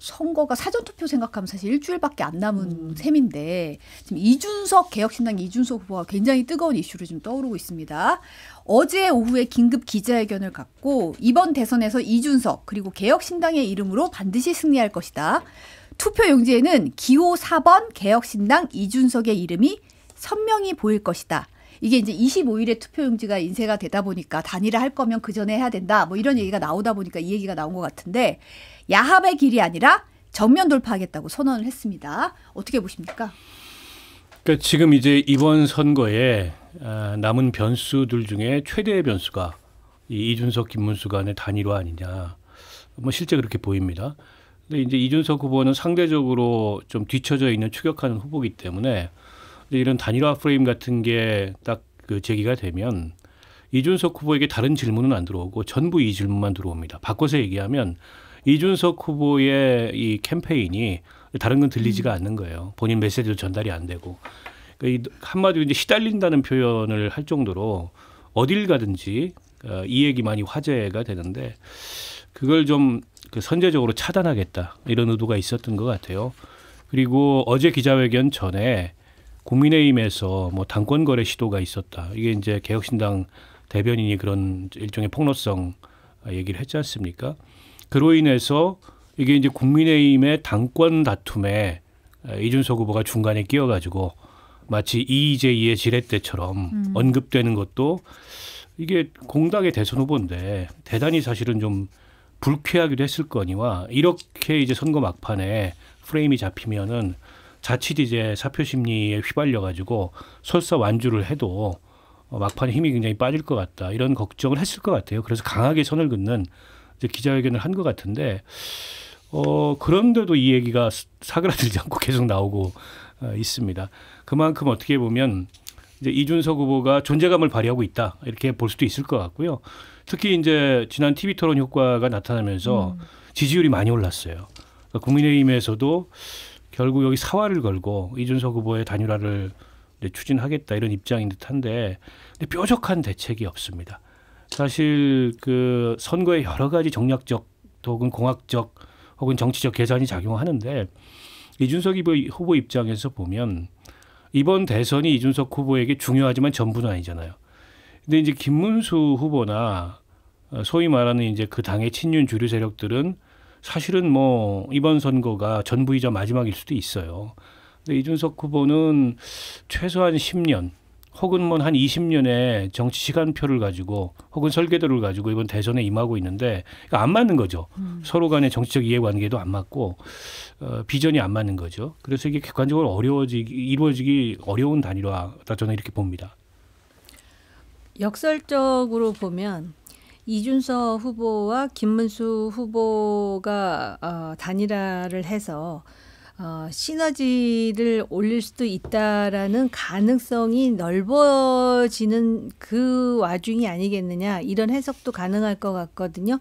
선거가 사전투표 생각하면 사실 일주일밖에 안 남은 셈인데 지금 이준석 개혁신당 이준석 후보가 굉장히 뜨거운 이슈로 지금 떠오르고 있습니다. 어제 오후에 긴급 기자회견을 갖고 이번 대선에서 이준석 그리고 개혁신당의 이름으로 반드시 승리할 것이다. 투표 용지에는 기호 4번 개혁신당 이준석의 이름이 선명히 보일 것이다. 이게 이제 25일에 투표용지가 인쇄가 되다 보니까 단일화 할 거면 그 전에 해야 된다. 뭐 이런 얘기가 나오다 보니까 이 얘기가 나온 것 같은데 야합의 길이 아니라 정면 돌파하겠다고 선언을 했습니다. 어떻게 보십니까? 그러니까 지금 이제 이번 선거에 남은 변수들 중에 최대의 변수가 이 이준석 김문수 간의 단일화 아니냐. 뭐 실제 그렇게 보입니다. 근데 이제 이준석 후보는 상대적으로 좀 뒤처져 있는 추격하는 후보이기 때문에 이런 단일화 프레임 같은 게 딱 그 제기가 되면 이준석 후보에게 다른 질문은 안 들어오고 전부 이 질문만 들어옵니다. 바꿔서 얘기하면 이준석 후보의 이 캠페인이 다른 건 들리지가 않는 거예요. 본인 메시지도 전달이 안 되고. 그러니까 한마디로 이제 시달린다는 표현을 할 정도로 어딜 가든지 이 얘기만이 화제가 되는데 그걸 좀 그 선제적으로 차단하겠다 이런 의도가 있었던 것 같아요. 그리고 어제 기자회견 전에 국민의힘에서 뭐 당권 거래 시도가 있었다. 이게 이제 개혁신당 대변인이 그런 일종의 폭로성 얘기를 했지 않습니까? 그로 인해서 이게 이제 국민의힘의 당권 다툼에 이준석 후보가 중간에 끼어가지고 마치 이재희의 지렛대처럼 언급되는 것도 이게 공당의 대선 후보인데 대단히 사실은 좀 불쾌하기도 했을 거니와 이렇게 이제 선거 막판에 프레임이 잡히면은 자칫 이제 사표 심리에 휘발려 가지고 설사완주를 해도 막판에 힘이 굉장히 빠질 것 같다 이런 걱정을 했을 것 같아요. 그래서 강하게 선을 긋는 이제 기자회견을 한 것 같은데 그런데도 이 얘기가 사그라들지 않고 계속 나오고 있습니다. 그만큼 어떻게 보면 이제 이준석 후보가 존재감을 발휘하고 있다 이렇게 볼 수도 있을 것 같고요. 특히 이제 지난 TV 토론 효과가 나타나면서 지지율이 많이 올랐어요. 그러니까 국민의힘에서도 결국 여기 사활을 걸고 이준석 후보의 단일화를 추진하겠다 이런 입장인 듯한데 근데 뾰족한 대책이 없습니다. 사실 그 선거에 여러 가지 정략적 혹은 공학적 혹은 정치적 계산이 작용하는데 이준석 후보 입장에서 보면 이번 대선이 이준석 후보에게 중요하지만 전부는 아니잖아요. 근데 이제 김문수 후보나 소위 말하는 이제 그 당의 친윤 주류 세력들은 사실은 뭐 이번 선거가 전부이자 마지막일 수도 있어요. 근데 이준석 후보는 최소한 10년 혹은 뭐 한 20년의 정치 시간표를 가지고 혹은 설계도를 가지고 이번 대선에 임하고 있는데 안 맞는 거죠. 서로 간의 정치적 이해관계도 안 맞고 비전이 안 맞는 거죠. 그래서 이게 객관적으로 이루어지기 어려운 단일화다 저는 이렇게 봅니다. 역설적으로 보면 이준석 후보와 김문수 후보가 단일화를 해서 시너지를 올릴 수도 있다라는 가능성이 넓어지는 그 와중이 아니겠느냐 이런 해석도 가능할 것 같거든요.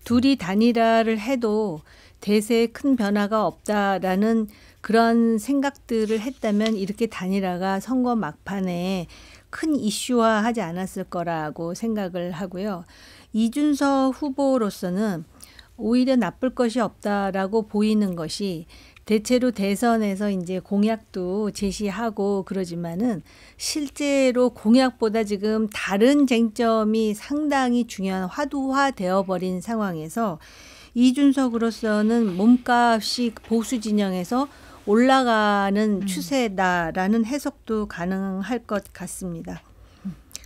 둘이 단일화를 해도 대세에 큰 변화가 없다라는 그런 생각들을 했다면 이렇게 단일화가 선거 막판에 큰 이슈화하지 않았을 거라고 생각을 하고요. 이준석 후보로서는 오히려 나쁠 것이 없다라고 보이는 것이 대체로 대선에서 이제 공약도 제시하고 그러지만은 실제로 공약보다 지금 다른 쟁점이 상당히 중요한 화두화되어 버린 상황에서 이준석으로서는 몸값이 보수 진영에서 올라가는 추세다라는 해석도 가능할 것 같습니다.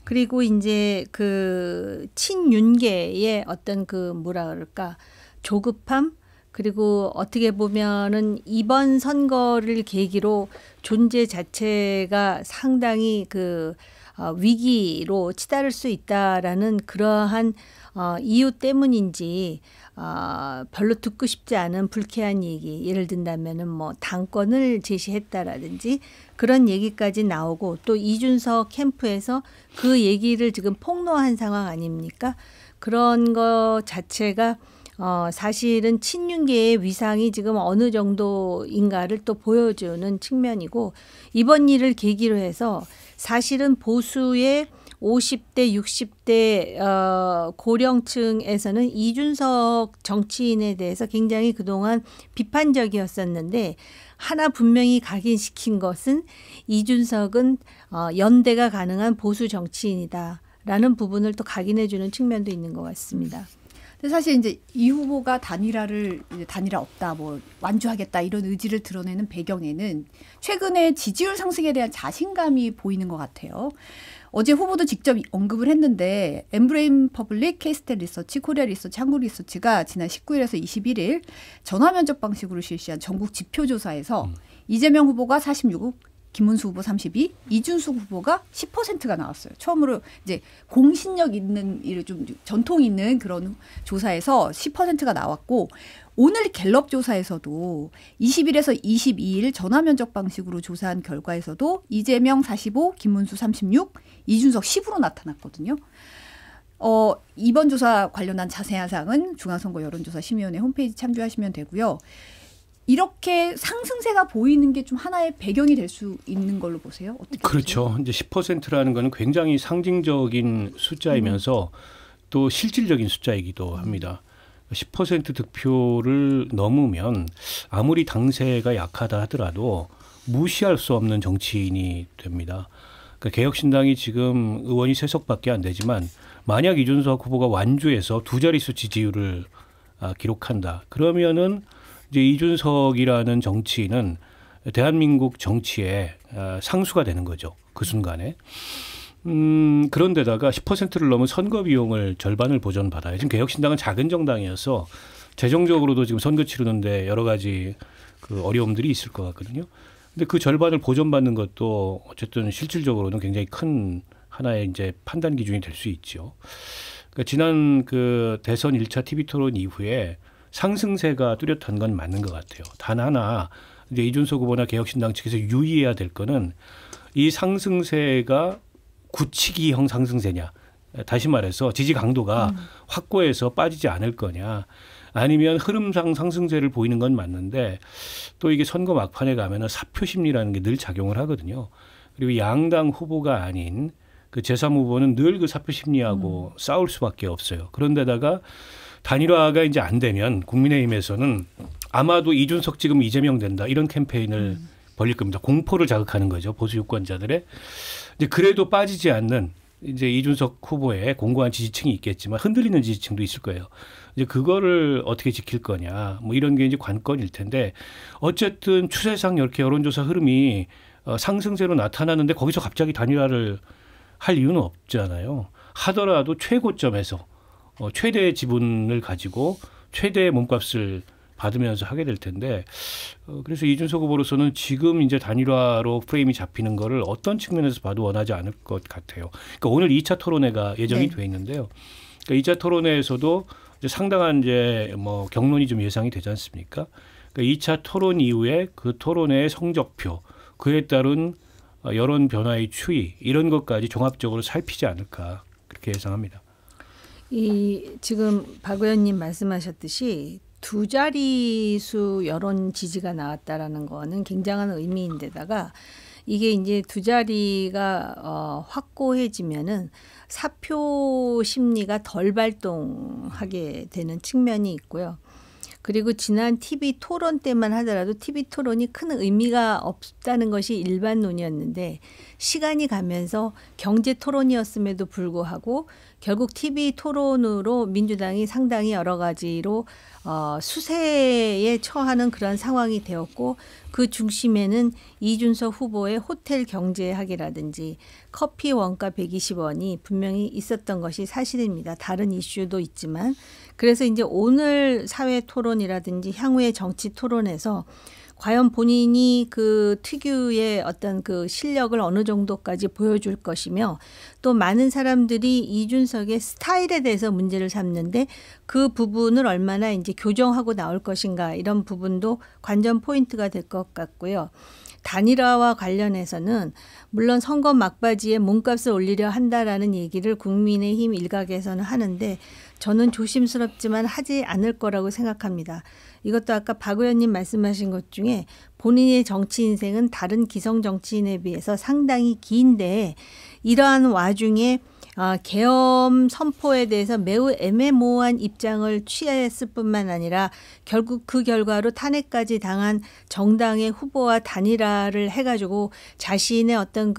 그리고 이제 그 친윤계의 어떤 그 뭐라 그럴까 조급함 그리고 어떻게 보면은 이번 선거를 계기로 존재 자체가 상당히 그 위기로 치달을 수 있다라는 그러한 이유 때문인지 별로 듣고 싶지 않은 불쾌한 얘기 예를 든다면은 뭐 당권을 제시했다라든지 그런 얘기까지 나오고 또 이준석 캠프에서 그 얘기를 지금 폭로한 상황 아닙니까? 그런 거 자체가 사실은 친윤계의 위상이 지금 어느 정도인가를 또 보여주는 측면이고 이번 일을 계기로 해서 사실은 보수의 50대, 60대 고령층에서는 이준석 정치인에 대해서 굉장히 그동안 비판적이었었는데 하나 분명히 각인시킨 것은 이준석은 연대가 가능한 보수 정치인이다라는 부분을 또 각인해주는 측면도 있는 것 같습니다. 근데 사실 이제 이 후보가 단일화 없다, 뭐 완주하겠다 이런 의지를 드러내는 배경에는 최근에 지지율 상승에 대한 자신감이 보이는 것 같아요. 어제 후보도 직접 언급을 했는데 엠브레인 퍼블릭, 케이스텔 리서치, 코리아 리서치, 한국 리서치가 지난 19일에서 21일 전화 면접 방식으로 실시한 전국 지표조사에서 이재명 후보가 46, 김문수 후보 32, 이준석 후보가 10%가 나왔어요. 처음으로 이제 공신력 있는, 좀 전통 있는 그런 조사에서 10%가 나왔고, 오늘 갤럽 조사에서도 20일에서 22일 전화 면접 방식으로 조사한 결과에서도 이재명 45, 김문수 36, 이준석 10으로 나타났거든요. 이번 조사 관련한 자세한 사항은 중앙선거 여론조사 심의위원회 홈페이지 참조하시면 되고요. 이렇게 상승세가 보이는 게 좀 하나의 배경이 될 수 있는 걸로 보세요? 어떻게 그렇죠. 보세요? 이제 10%라는 거는 굉장히 상징적인 숫자이면서 또 실질적인 숫자이기도 합니다. 10% 득표를 넘으면 아무리 당세가 약하다 하더라도 무시할 수 없는 정치인이 됩니다. 그러니까 개혁신당이 지금 의원이 3석밖에 안 되지만 만약 이준석 후보가 완주해서 2자릿수 지지율을 기록한다. 그러면은 이제 이준석이라는 정치인은 대한민국 정치의 상수가 되는 거죠. 그 순간에. 그런데다가 10%를 넘은 선거 비용을 절반을 보전받아요. 지금 개혁신당은 작은 정당이어서 재정적으로도 지금 선거 치르는데 여러 가지 그 어려움들이 있을 것 같거든요. 근데 그 절반을 보전받는 것도 어쨌든 실질적으로는 굉장히 큰 하나의 이제 판단 기준이 될 수 있죠. 그러니까 지난 그 대선 1차 TV 토론 이후에 상승세가 뚜렷한 건 맞는 것 같아요. 단 하나 이제 이준석 후보나 개혁신당 측에서 유의해야 될 거는 이 상승세가 굳히기형 상승세냐. 다시 말해서 지지 강도가 확고해서 빠지지 않을 거냐. 아니면 흐름상 상승세를 보이는 건 맞는데 또 이게 선거 막판에 가면은 사표 심리라는 게 늘 작용을 하거든요. 그리고 양당 후보가 아닌 그 제3 후보는 늘 그 사표 심리하고 싸울 수밖에 없어요. 그런데다가 단일화가 이제 안 되면 국민의힘에서는 아마도 이준석 지금 이재명 된다 이런 캠페인을 벌릴 겁니다. 공포를 자극하는 거죠. 보수 유권자들의. 이제 그래도 빠지지 않는 이제 이준석 후보의 공고한 지지층이 있겠지만 흔들리는 지지층도 있을 거예요. 이제 그거를 어떻게 지킬 거냐 뭐 이런 게 이제 관건일 텐데 어쨌든 추세상 이렇게 여론조사 흐름이 상승세로 나타나는데 거기서 갑자기 단일화를 할 이유는 없잖아요. 하더라도 최고점에서 최대의 지분을 가지고 최대의 몸값을 받으면서 하게 될 텐데 그래서 이준석 후보로서는 지금 이제 단일화로 프레임이 잡히는 거를 어떤 측면에서 봐도 원하지 않을 것 같아요. 그러니까 오늘 2차 토론회가 예정이 돼 있는데요. 그러니까 2차 토론회에서도 이제 상당한 이제 뭐 경론이 좀 예상이 되지 않습니까? 그러니까 2차 토론 이후에 그 토론회의 성적표, 그에 따른 여론 변화의 추이 이런 것까지 종합적으로 살피지 않을까 그렇게 예상합니다. 지금 박 의원님 말씀하셨듯이 2자릿수 여론 지지가 나왔다라는 거는 굉장한 의미인데다가 이게 이제 2자리가 확고해지면은 사표 심리가 덜 발동하게 되는 측면이 있고요. 그리고 지난 TV 토론 때만 하더라도 TV 토론이 큰 의미가 없다는 것이 일반론이었는데 시간이 가면서 경제 토론이었음에도 불구하고 결국 TV 토론으로 민주당이 상당히 여러 가지로 수세에 처하는 그런 상황이 되었고 그 중심에는 이준석 후보의 호텔 경제학이라든지 커피 원가 120원이 분명히 있었던 것이 사실입니다. 다른 이슈도 있지만 그래서 이제 오늘 사회 토론이라든지 향후의 정치 토론에서 과연 본인이 그 특유의 어떤 그 실력을 어느 정도까지 보여줄 것이며 또 많은 사람들이 이준석의 스타일에 대해서 문제를 삼는데 그 부분을 얼마나 이제 교정하고 나올 것인가 이런 부분도 관전 포인트가 될 것 같고요. 단일화와 관련해서는 물론 선거 막바지에 몸값을 올리려 한다라는 얘기를 국민의힘 일각에서는 하는데 저는 조심스럽지만 하지 않을 거라고 생각합니다. 이것도 아까 박 의원님 말씀하신 것 중에 본인의 정치 인생은 다른 기성 정치인에 비해서 상당히 긴데 이러한 와중에 계엄 선포에 대해서 매우 애매모호한 입장을 취했을 뿐만 아니라 결국 그 결과로 탄핵까지 당한 정당의 후보와 단일화를 해가지고 자신의 어떤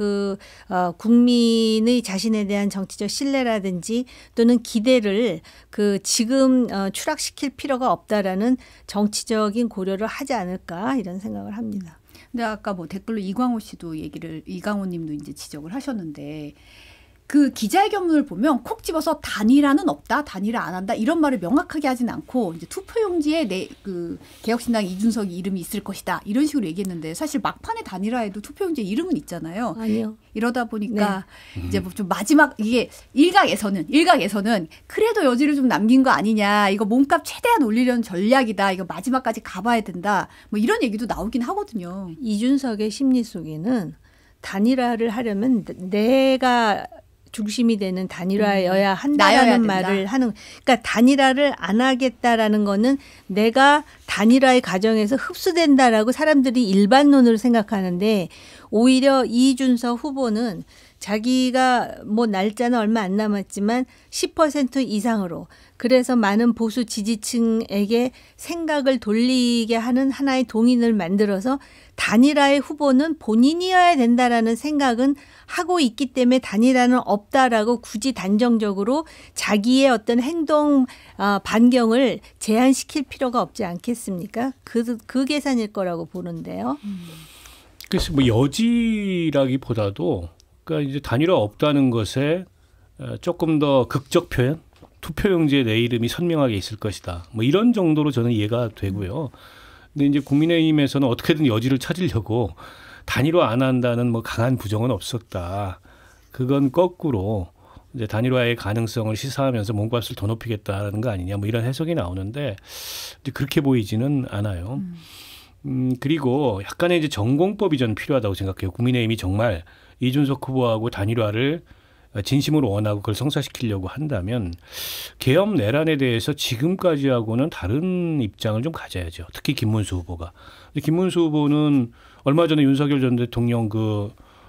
국민의 자신에 대한 정치적 신뢰라든지 또는 기대를 지금 추락시킬 필요가 없다라는 정치적인 고려를 하지 않을까 이런 생각을 합니다. 근데 아까 뭐 댓글로 이광호 님도 이제 지적을 하셨는데 기자회견문을 보면 콕 집어서 단일화는 없다, 단일화 안 한다 이런 말을 명확하게 하진 않고 이제 투표용지에 개혁신당 이준석이 이름이 있을 것이다 이런 식으로 얘기했는데 사실 막판에 단일화에도 투표용지에 이름은 있잖아요. 아니요. 이러다 보니까 이제 뭐 좀 마지막 이게 일각에서는 그래도 여지를 좀 남긴 거 아니냐, 이거 몸값 최대한 올리려는 전략이다, 이거 마지막까지 가봐야 된다, 뭐 이런 얘기도 나오긴 하거든요. 이준석의 심리 속에는 단일화를 하려면 내가 중심이 되는 단일화여야 한다라는 말을 하는, 그러니까 단일화를 안 하겠다라는 거는 내가 단일화의 과정에서 흡수된다라고 사람들이 일반론으로 생각하는데 오히려 이준석 후보는 자기가 뭐 날짜는 얼마 안 남았지만 10% 이상으로, 그래서 많은 보수 지지층에게 생각을 돌리게 하는 하나의 동인을 만들어서 단일화의 후보는 본인이어야 된다라는 생각은 하고 있기 때문에 단일화는 없다라고 굳이 단정적으로 자기의 어떤 행동 반경을 제한시킬 필요가 없지 않겠습니까? 그 계산일 거라고 보는데요. 그래서 뭐 여지라기보다도 그러니까 이제 단일화 없다는 것에 조금 더 극적 표현, 투표용지에 내 이름이 선명하게 있을 것이다. 뭐 이런 정도로 저는 이해가 되고요. 근데 이제 국민의힘에서는 어떻게든 여지를 찾으려고 단일화 안 한다는 뭐 강한 부정은 없었다. 그건 거꾸로 이제 단일화의 가능성을 시사하면서 몸값을 더 높이겠다는 거 아니냐, 뭐 이런 해석이 나오는데 이제 그렇게 보이지는 않아요. 그리고 약간의 이제 전공법이 저는 필요하다고 생각해요. 국민의힘이 정말 이준석 후보하고 단일화를 진심으로 원하고 그걸 성사시키려고 한다면 계엄 내란에 대해서 지금까지하고는 다른 입장을 좀 가져야죠. 특히 김문수 후보가. 근데 김문수 후보는 얼마 전에 윤석열 전 대통령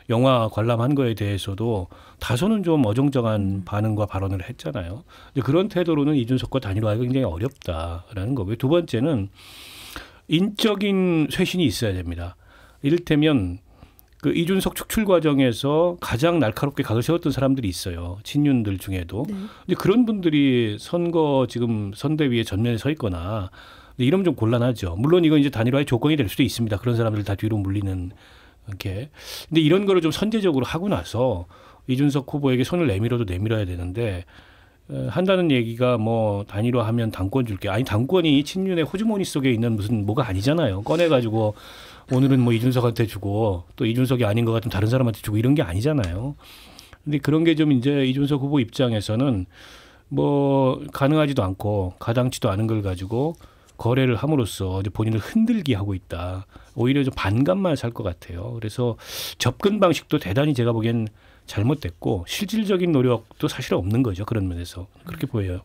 영화 관람한 거에 대해서도 다소는 좀 어정쩡한 반응과 발언을 했잖아요. 근데 그런 태도로는 이준석과 단일화가 굉장히 어렵다라는 거고요. 두 번째는 인적인 쇄신이 있어야 됩니다. 이를테면 이준석 축출 과정에서 가장 날카롭게 각을 세웠던 사람들이 있어요. 친윤들 중에도. 네. 근데 그런 분들이 지금 선대위에 전면에 서 있거나 이러면 좀 곤란하죠. 물론 이건 이제 단일화의 조건이 될 수도 있습니다. 그런 사람들 다 뒤로 물리는 게. 근데 이런 거를 좀 선제적으로 하고 나서 이준석 후보에게 손을 내밀어야 되는데 한다는 얘기가 뭐 단일화하면 당권 줄게. 아니 당권이 친윤의 호주머니 속에 있는 뭐가 아니잖아요. 꺼내가지고 오늘은 뭐 이준석한테 주고 또 이준석이 아닌 것 같은 다른 사람한테 주고 이런 게 아니잖아요. 근데 그런 게 좀 이제 이준석 후보 입장에서는 뭐 가능하지도 않고 가당치도 않은 걸 가지고 거래를 함으로써 이제 본인을 흔들게 하고 있다. 오히려 좀 반감만 살 것 같아요. 그래서 접근 방식도 대단히 제가 보기엔 잘못됐고 실질적인 노력도 사실 없는 거죠. 그런 면에서 그렇게 보여요.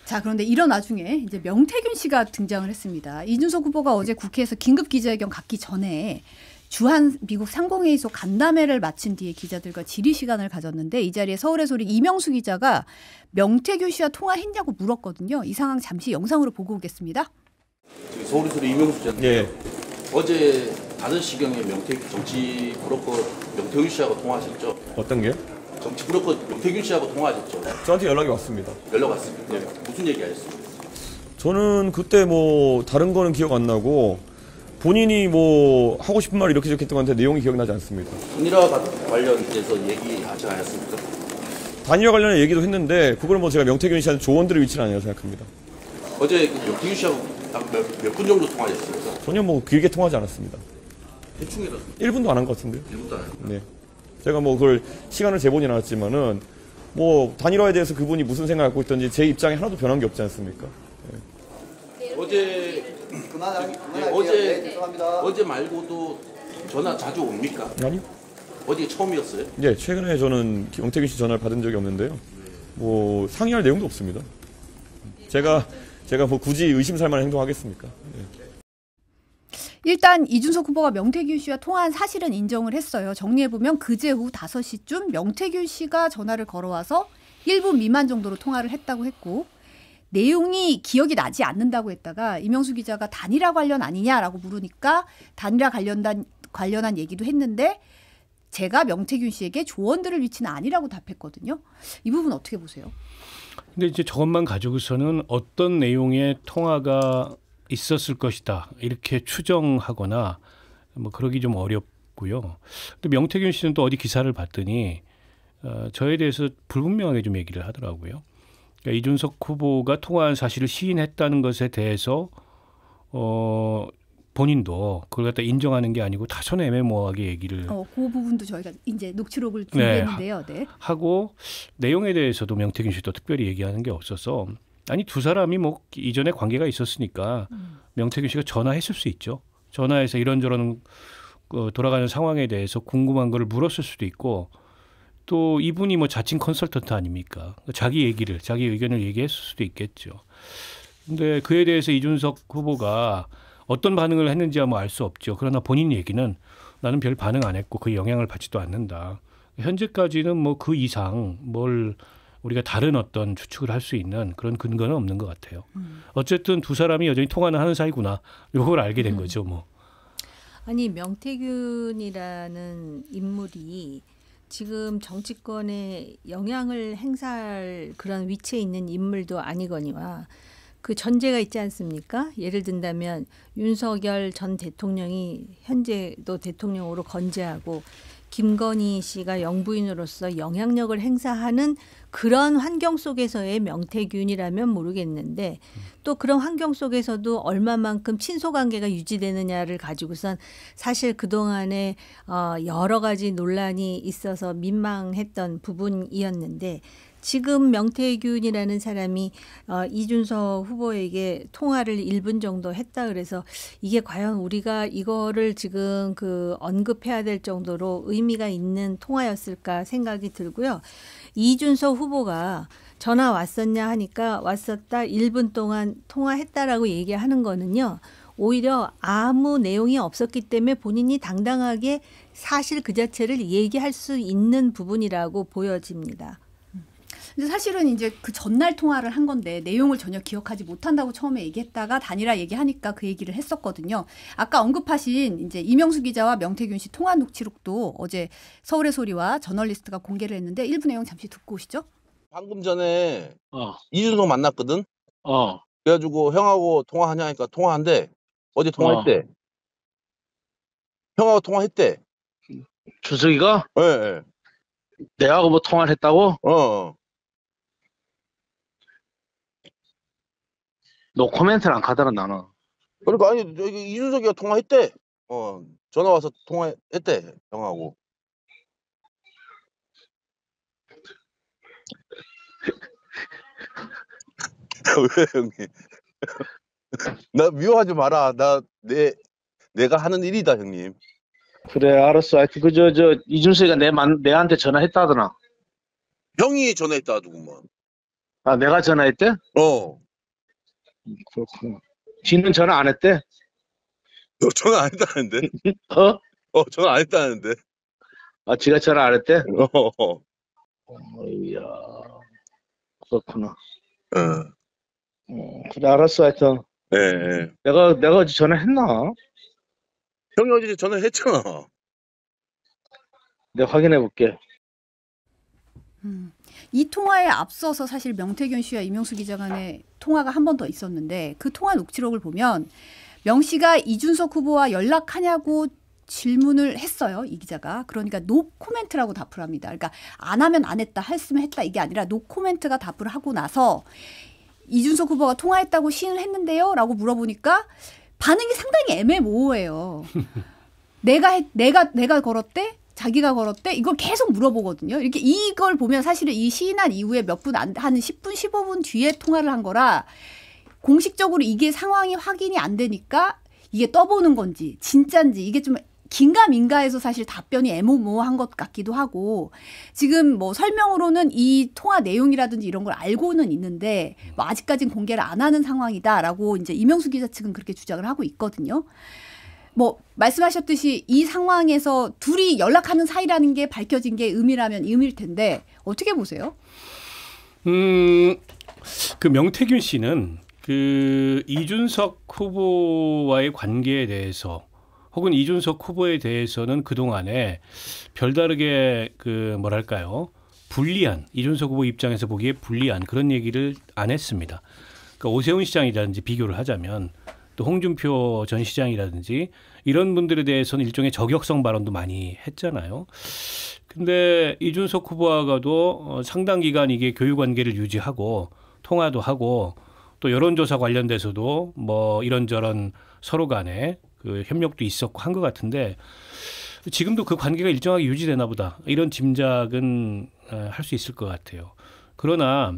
자, 그런데 이런 와중에 이제 명태균 씨가 등장을 했습니다. 이준석 후보가 어제 국회에서 긴급 기자회견 갖기 전에 주한 미국 상공회의소 간담회를 마친 뒤에 기자들과 질의 시간을 가졌는데 이 자리에 서울의 소리 이명수 기자가 명태균 씨와 통화했냐고 물었거든요. 이 상황 잠시 영상으로 보고 오겠습니다. 서울의 소리 이명수 기자님. 예. 어제 5시경에 정치 브로커 명태균 씨하고 통화하셨죠? 어떤 게요? 정치 브로커 명태균 씨하고 통화하셨죠? 저한테 연락이 왔습니다. 연락 왔습니다. 네. 무슨 얘기 하셨습니까? 저는 그때 뭐 다른 거는 기억 안 나고 본인이 뭐 하고 싶은 말 이렇게 했던 건데 내용이 기억나지 않습니다. 단일화 관련돼서 얘기하지 않았습니까? 단일화 관련해 얘기도 했는데 그걸 뭐 제가 명태균 씨한테 조언드릴 위치는 아니라고 생각합니다. 어제 명태균 씨하고 몇 분 정도 통화하셨어요? 전혀 뭐 길게 통하지 않았습니다. 대충이라도 1분도 안 한 것 같은데요. 1분도 안 했어요. 네. 제가 뭐 그걸 시간을 재보진 않았지만은 뭐 단일화에 대해서 그분이 무슨 생각을 갖고 있던지 제 입장에 하나도 변한 게 없지 않습니까? 어제 말고도 전화 자주 옵니까? 아니요. 어디 처음이었어요? 예, 최근에 저는 명태균 씨 전화를 받은 적이 없는데요. 뭐 상의할 내용도 없습니다. 제가 뭐 굳이 의심살 만한 행동하겠습니까? 예. 일단 이준석 후보가 명태균 씨와 통화한 사실은 인정을 했어요. 정리해보면 그제 오후 5시쯤 명태균 씨가 전화를 걸어와서 1분 미만 정도로 통화를 했다고 했고 내용이 기억이 나지 않는다고 했다가 이명수 기자가 단일화 관련 아니냐라고 물으니까 단일화 관련한 얘기도 했는데 제가 명태균 씨에게 조언들을 위치는 아니라고 답했거든요. 이 부분 어떻게 보세요? 근데 이제 저것만 가지고서는 어떤 내용의 통화가 있었을 것이다 이렇게 추정하거나 뭐 그러기 좀 어렵고요. 근데 명태균 씨는 또 어디 기사를 봤더니 저에 대해서 불분명하게 좀 얘기를 하더라고요. 그러니까 이준석 후보가 통화한 사실을 시인했다는 것에 대해서 본인도 그걸 갖다 인정하는 게 아니고 다소 애매모호하게 얘기를 그 부분도 저희가 이제 녹취록을 준비했는데요. 네. 하고 내용에 대해서도 명태균 씨도 특별히 얘기하는 게 없어서 아니 두 사람이 뭐 이전에 관계가 있었으니까 명태균 씨가 전화했을 수 있죠. 전화해서 이런저런 돌아가는 상황에 대해서 궁금한 거를 물었을 수도 있고 또 이분이 뭐 자칭 컨설턴트 아닙니까? 자기 의견을 얘기했을 수도 있겠죠. 근데 그에 대해서 이준석 후보가 어떤 반응을 했는지야 뭐 알 수 없죠. 그러나 본인 얘기는 나는 별 반응 안 했고 그 영향을 받지도 않는다. 현재까지는 뭐 그 이상 뭘 우리가 다른 어떤 추측을 할 수 있는 그런 근거는 없는 것 같아요. 어쨌든 두 사람이 여전히 통화는 하는 사이구나. 이걸 알게 된 거죠, 뭐. 아니 명태균이라는 인물이 지금 정치권에 영향을 행사할 그런 위치에 있는 인물도 아니거니와 그 전제가 있지 않습니까? 예를 든다면 윤석열 전 대통령이 현재도 대통령으로 건재하고 김건희 씨가 영부인으로서 영향력을 행사하는 그런 환경 속에서의 명태균이라면 모르겠는데 또 그런 환경 속에서도 얼마만큼 친소관계가 유지되느냐를 가지고선 사실 그동안에 여러 가지 논란이 있어서 민망했던 부분이었는데 지금 명태균이라는 사람이 이준석 후보에게 통화를 1분 정도 했다 그래서 이게 과연 우리가 이거를 지금 언급해야 될 정도로 의미가 있는 통화였을까 생각이 들고요. 이준석 후보가 전화 왔었냐 하니까 왔었다 1분 동안 통화했다라고 얘기하는 거는요. 오히려 아무 내용이 없었기 때문에 본인이 당당하게 사실 그 자체를 얘기할 수 있는 부분이라고 보여집니다. 근데 사실은 이제 그 전날 통화를 한 건데 내용을 전혀 기억하지 못한다고 처음에 얘기했다가 단일화 얘기하니까 그 얘기를 했었거든요. 아까 언급하신 이제 이명수 기자와 명태균 씨 통화 녹취록도 어제 서울의 소리와 저널리스트가 공개를 했는데 일부 내용 잠시 듣고 오시죠. 방금 전에 이준석 만났거든. 그래가지고 형하고 통화하냐 하니까 통화한대. 어제 통화했대. 형하고 통화했대. 준석이가? 예. 네. 내하고 뭐 통화를 했다고? 노 코멘트를 안 가더라 나는. 그러니까 아니 여기 이준석이가 통화했대. 전화 와서 통화했대 형하고. 왜 형님? 나 미워하지 마라. 내가 하는 일이다 형님. 그래 알았어. 하여튼 이준석이가 내한테 전화했다더나. 형이 전화했다 누구만. 아 내가 전화했대? 그렇구나. 지는 전화 안 했대? 전화 안 했다는데? 전화 안 했다는데? 아 지가 전화 안 했대? 이야 그렇구나. 그래 알았어. 하여튼 내가 어제 전화했나? 형이 어제 전화했잖아. 내가 확인해 볼게. 이 통화에 앞서서 사실 명태균 씨와 이명수 기자 간의 통화가 한 번 더 있었는데 그 통화 녹취록을 보면 명 씨가 이준석 후보와 연락하냐고 질문을 했어요. 이 기자가. 그러니까 노 코멘트라고 답을 합니다. 그러니까 안 하면 안 했다, 했으면 했다 이게 아니라 노 코멘트가 답을 하고 나서 이준석 후보가 통화했다고 시인을 했는데요? 라고 물어보니까 반응이 상당히 애매모호해요. 내가 걸었대? 자기가 걸었대? 이걸 계속 물어보거든요. 이렇게 이걸 보면 사실은 이 시인한 이후에 몇 분 한 10분, 15분 뒤에 통화를 한 거라 공식적으로 이게 상황이 확인이 안 되니까 이게 떠보는 건지 진짠지 이게 좀 긴가민가해서 사실 답변이 애매모호한 것 같기도 하고 지금 뭐 설명으로는 이 통화 내용이라든지 이런 걸 알고는 있는데 뭐 아직까지는 공개를 안 하는 상황이다라고 이제 이명수 기자 측은 그렇게 주장을 하고 있거든요. 뭐 말씀하셨듯이 이 상황에서 둘이 연락하는 사이라는 게 밝혀진 게 의미라면 의미일 텐데 어떻게 보세요? 그 명태균 씨는 그 이준석 후보와의 관계에 대해서 혹은 이준석 후보에 대해서는 그동안에 별다르게 그 뭐랄까요? 불리한 이준석 후보 입장에서 보기에 불리한 그런 얘기를 안 했습니다. 그러니까 오세훈 시장이라든지 비교를 하자면 또 홍준표 전 시장이라든지 이런 분들에 대해서는 일종의 저격성 발언도 많이 했잖아요. 근데 이준석 후보와도 상당 기간 이게 교육 관계를 유지하고 통화도 하고 또 여론조사 관련돼서도 뭐 이런저런 서로 간에 그 협력도 있었고 한 것 같은데 지금도 그 관계가 일정하게 유지되나 보다 이런 짐작은 할 수 있을 것 같아요. 그러나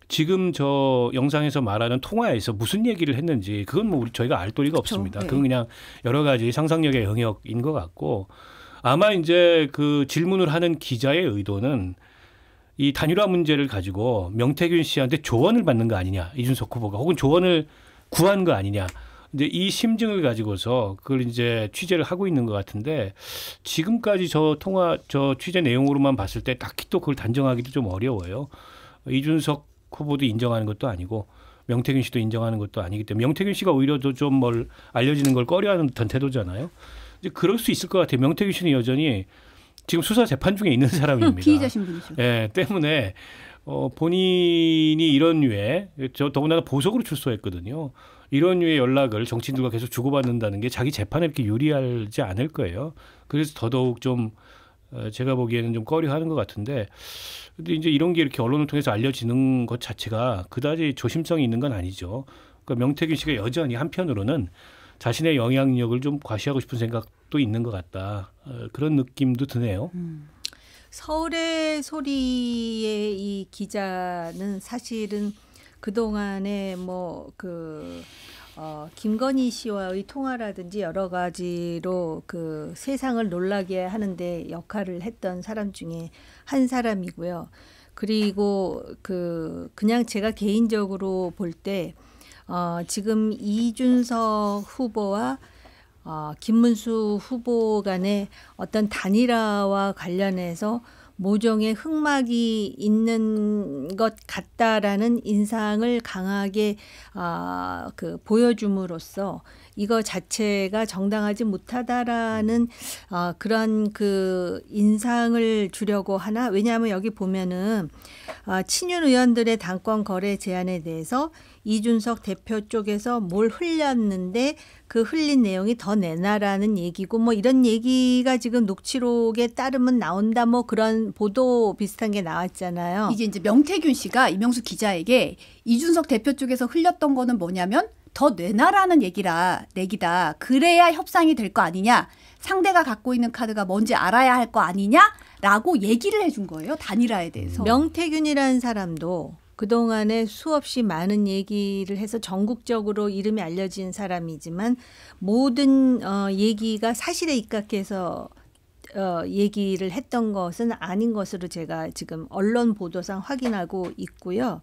지금 저 영상에서 말하는 통화에서 무슨 얘기를 했는지 그건 뭐 저희가 알 도리가 없습니다. 네. 그건 그냥 여러 가지 상상력의 영역인 것 같고 아마 이제 그 질문을 하는 기자의 의도는 이 단일화 문제를 가지고 명태균 씨한테 조언을 받는 거 아니냐 이준석 후보가 혹은 조언을 구한 거 아니냐 이제 이 심증을 가지고서 그걸 이제 취재를 하고 있는 것 같은데 지금까지 저 취재 내용으로만 봤을 때 딱히 또 그걸 단정하기도 좀 어려워요. 이준석 후보도 인정하는 것도 아니고 명태균 씨도 인정하는 것도 아니기 때문에 명태균 씨가 오히려 좀 뭘 알려지는 걸 꺼려하는 듯한 태도잖아요. 이제 그럴 수 있을 것 같아요. 명태균 씨는 여전히 지금 수사 재판 중에 있는 사람입니다. 피의자 신분이죠. 예, 때문에 본인이 이런 류의 더군다나 보석으로 출소했거든요. 이런 류의 연락을 정치인들과 계속 주고받는다는 게 자기 재판에 이렇게 유리하지 않을 거예요. 그래서 더더욱 좀 제가 보기에는 좀 꺼려하는 것 같은데, 근데 이제 이런 게 이렇게 언론을 통해서 알려지는 것 자체가 그다지 조심성이 있는 건 아니죠. 그러니까 명태균 씨가 여전히 한편으로는 자신의 영향력을 좀 과시하고 싶은 생각도 있는 것 같다. 그런 느낌도 드네요. 서울의 소리의 이 기자는 사실은 그동안에 김건희 씨와의 통화라든지 여러 가지로 그 세상을 놀라게 하는데 역할을 했던 사람 중에 한 사람이고요. 그리고 그냥 제가 개인적으로 볼 때 지금 이준석 후보와 김문수 후보 간의 어떤 단일화와 관련해서 모종의 흑막이 있는 것 같다라는 인상을 강하게 보여줌으로써 이거 자체가 정당하지 못하다라는 그런 그 인상을 주려고 하나. 왜냐하면 여기 보면은 친윤 의원들의 당권 거래 제안에 대해서 이준석 대표 쪽에서 뭘 흘렸는데 그 흘린 내용이 더 내놔라는 얘기고 뭐 이런 얘기가 지금 녹취록에 따르면 나온다 뭐 그런 보도 비슷한 게 나왔잖아요. 이제 명태균 씨가 이명수 기자에게 이준석 대표 쪽에서 흘렸던 거는 뭐냐면 더 내놔라는 내기다. 그래야 협상이 될 거 아니냐. 상대가 갖고 있는 카드가 뭔지 알아야 할 거 아니냐라고 얘기를 해준 거예요. 단일화에 대해서. 명태균이라는 사람도 그동안에 수없이 많은 얘기를 해서 전국적으로 이름이 알려진 사람이지만 모든 얘기가 사실에 입각해서 얘기를 했던 것은 아닌 것으로 제가 지금 언론 보도상 확인하고 있고요.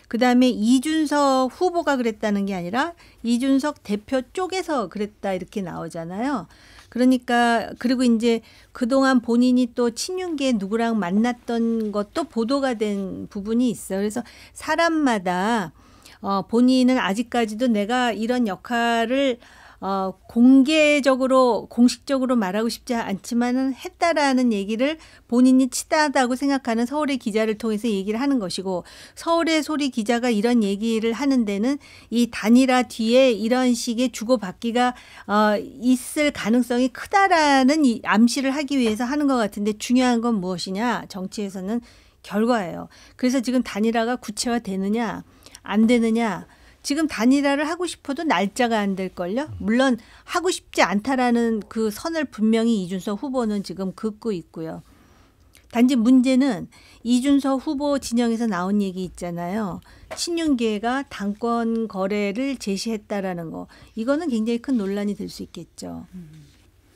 그다음에 이준석 후보가 그랬다는 게 아니라 이준석 대표 쪽에서 그랬다 이렇게 나오잖아요. 그러니까 그리고 이제 그동안 본인이 또 친윤계 누구랑 만났던 것도 보도가 된 부분이 있어요. 그래서 사람마다 본인은 아직까지도 내가 이런 역할을 공식적으로 말하고 싶지 않지만은 했다라는 얘기를 본인이 치다하다고 생각하는 서울의 기자를 통해서 얘기를 하는 것이고, 서울의 소리 기자가 이런 얘기를 하는 데는 이 단일화 뒤에 이런 식의 주고받기가 있을 가능성이 크다라는 이 암시를 하기 위해서 하는 것 같은데, 중요한 건 무엇이냐? 정치에서는 결과예요. 그래서 지금 단일화가 구체화되느냐 안 되느냐, 지금 단일화를 하고 싶어도 날짜가 안 될걸요. 물론 하고 싶지 않다라는 그 선을 분명히 이준석 후보는 지금 긋고 있고요. 단지 문제는 이준석 후보 진영에서 나온 얘기 있잖아요. 친윤계가 당권 거래를 제시했다라는 거. 이거는 굉장히 큰 논란이 될 수 있겠죠.